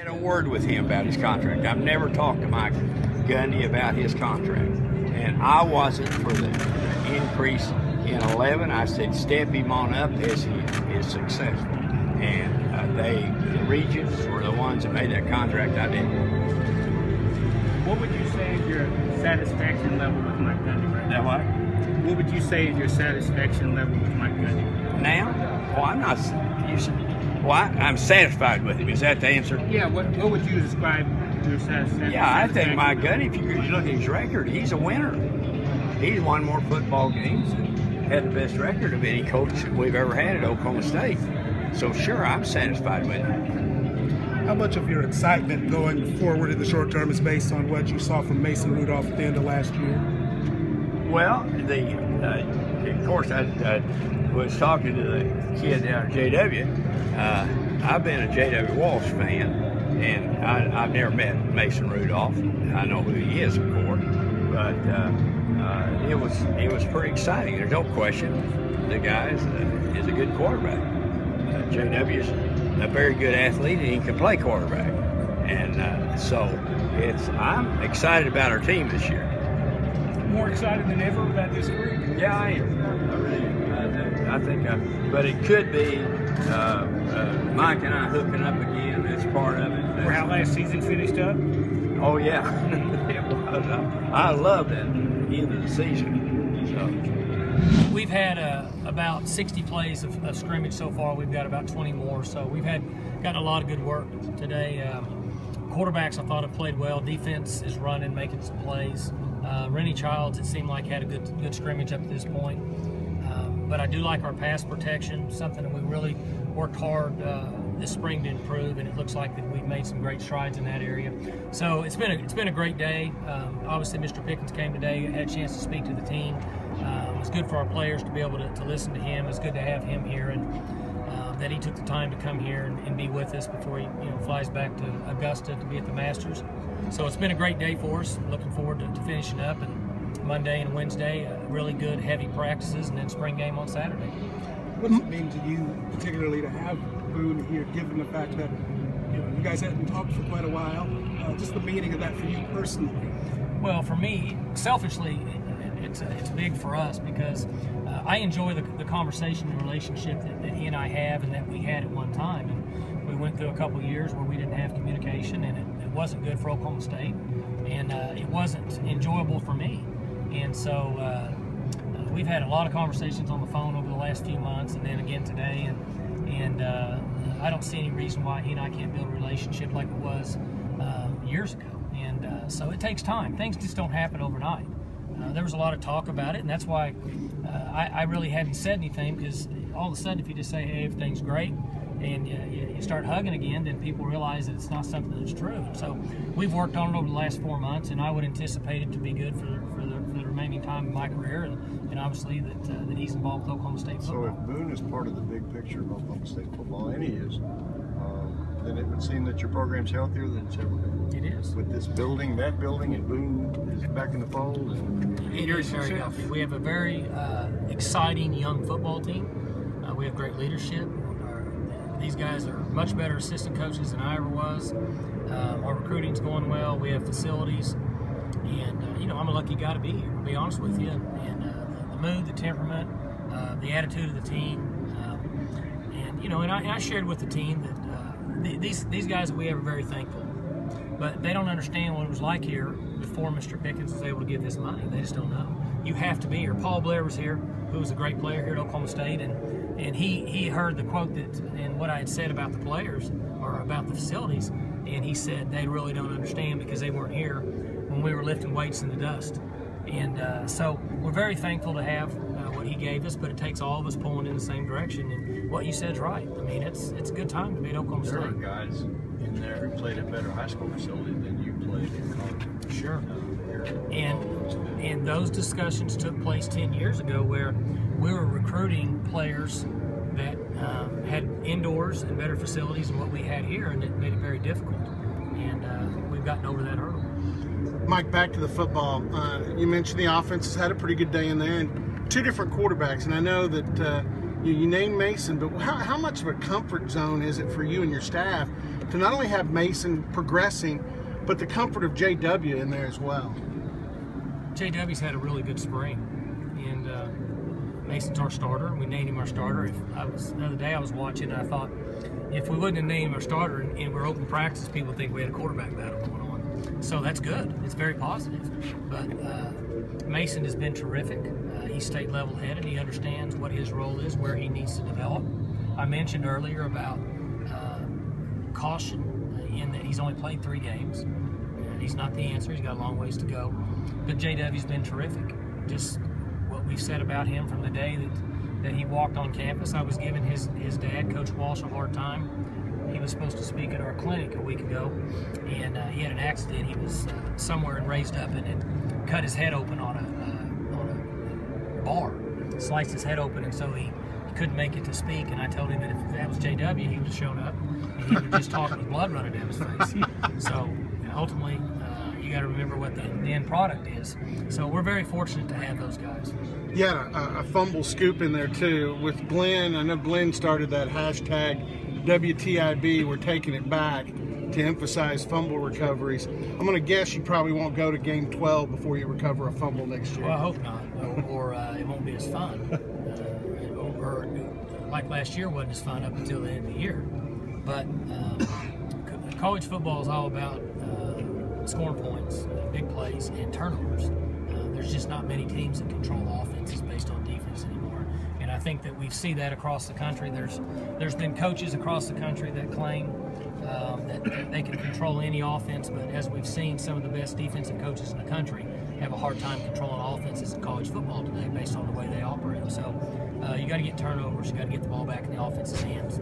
Had a word with him about his contract. I've never talked to Mike Gundy about his contract, and I wasn't for the increase in 11. I said step him on up as he is successful, and the Regents were the ones that made that contract. I didn't. What would you say is your satisfaction level with Mike Gundy right now? What? What would you say is your satisfaction level with Mike Gundy? Now? Well, I'm not. I'm satisfied with him. Is that the answer? Yeah. What would you describe your satisfaction? Yeah, I think Mike Gundy, if you look at his record, he's a winner. He's won more football games and had the best record of any coach that we've ever had at Oklahoma State. So sure, I'm satisfied with him. How much of your excitement going forward in the short term is based on what you saw from Mason Rudolph at the end of last year? Well, of course, I was talking to the kid down at JW. I've been a J.W. Walsh fan, and I've never met Mason Rudolph. I know who he is, of course, but it was pretty exciting. There's no question. The guy is a good quarterback. J.W. is a very good athlete, and he can play quarterback. And so I'm excited about our team this year. More excited than ever about this group? Yeah, I am. I really am. I think but it could be Mike and I hooking up again. That's part of it. For how last season finished up? Oh, yeah. It was. I loved it at the end of the season. So. We've had about 60 plays of scrimmage so far. We've got about 20 more. So we've gotten a lot of good work today. Quarterbacks, I thought, have played well. Defense is running, making some plays. Rennie Childs, it seemed like, had a good scrimmage up to this point. But I do like our pass protection, something that we really worked hard this spring to improve, and it looks like that we've made some great strides in that area. So it's been a great day. Obviously, Mr. Pickens came today, had a chance to speak to the team. It was good for our players to be able to listen to him. It's good to have him here, and that he took the time to come here and be with us before he flies back to Augusta to be at the Masters. So it's been a great day for us. Looking forward to finishing up, and Monday and Wednesday, really good heavy practices, and then spring game on Saturday. What does it mean to you, particularly, to have Boone here, given the fact that you guys hadn't talked for quite a while? Just the meaning of that for you personally. Well, for me, selfishly, it's big for us because I enjoy the conversation and relationship that he and I have, and that we had at one time. And we went through a couple of years where we didn't have communication, and it wasn't good for Oklahoma State, and it wasn't enjoyable for me. And so we've had a lot of conversations on the phone over the last few months, and then again today, and I don't see any reason why he and I can't build a relationship like it was years ago. And so it takes time. Things just don't happen overnight. There was a lot of talk about it, and that's why I really hadn't said anything, because all of a sudden if you just say, hey, everything's great, and you start hugging again, then people realize that it's not something that's true. So we've worked on it over the last 4 months, and I would anticipate it to be good for the remaining time of my career, and obviously that he's involved with Oklahoma State football. So if Boone is part of the big picture of Oklahoma State football, and he is, then it would seem that your program's healthier than it's ever been. It is. With this building, that building, and Boone is back in the fold. And it is very healthy. We have a very exciting young football team. We have great leadership. These guys are much better assistant coaches than I ever was. Our recruiting's going well. We have facilities. And, I'm a lucky guy to be here, to be honest with you. And the mood, the temperament, the attitude of the team. And I shared with the team that these guys that we have are very thankful. But they don't understand what it was like here before Mr. Pickens was able to give this money. They just don't know. You have to be here. Paul Blair was here, who was a great player here at Oklahoma State, and he heard the quote and what I had said about the players or about the facilities, and he said they really don't understand because they weren't here when we were lifting weights in the dust. And so we're very thankful to have what he gave us, but it takes all of us pulling in the same direction. And what you said is right. I mean, it's a good time to be at Oklahoma State. There are guys in there who played at better high school facility than you played in college. Sure. And those discussions took place 10 years ago, where we were recruiting players that had indoors and better facilities than what we had here, and it made it very difficult. And we've gotten over that hurdle. Mike, back to the football. You mentioned the offense has had a pretty good day in there, and two different quarterbacks. And I know that You named Mason, but how much of a comfort zone is it for you and your staff to not only have Mason progressing, but the comfort of JW in there as well? JW's had a really good spring, and Mason's our starter. We named him our starter. The other day I was watching, and I thought, if we wouldn't have named him our starter and we're open practice, people think we had a quarterback battle going on. So that's good. It's very positive. But Mason has been terrific. He's state level headed. He understands what his role is, where he needs to develop. I mentioned earlier about caution in that he's only played 3 games. He's not the answer. He's got a long ways to go. But JW's been terrific. Just what we've said about him from the day that he walked on campus. I was giving his dad, Coach Walsh, a hard time. He was supposed to speak at our clinic a week ago, and he had an accident. He was somewhere and raised up and had cut his head open on a bar, sliced his head open, and so he couldn't make it to speak. And I told him that if that was JW, he would have shown up, and he would just talk with blood running down his face. So ultimately, you got to remember what the end product is. So we're very fortunate to have those guys. Yeah, a fumble scoop in there too with Glenn. I know Glenn started that hashtag WTIB. We're taking it back to emphasize fumble recoveries. I'm going to guess you probably won't go to game 12 before you recover a fumble next year. Well, I hope not, or it won't be as fun. Or like last year wasn't as fun up until the end of the year. But college football is all about scoring points, big plays, and turnovers. There's just not many teams that control offenses based on defense anymore. And I think that we see that across the country. There's been coaches across the country that claim that they can control any offense, but as we've seen, some of the best defensive coaches in the country have a hard time controlling offenses in college football today based on the way they operate. So you got to get turnovers, you got to get the ball back in the offense's hands.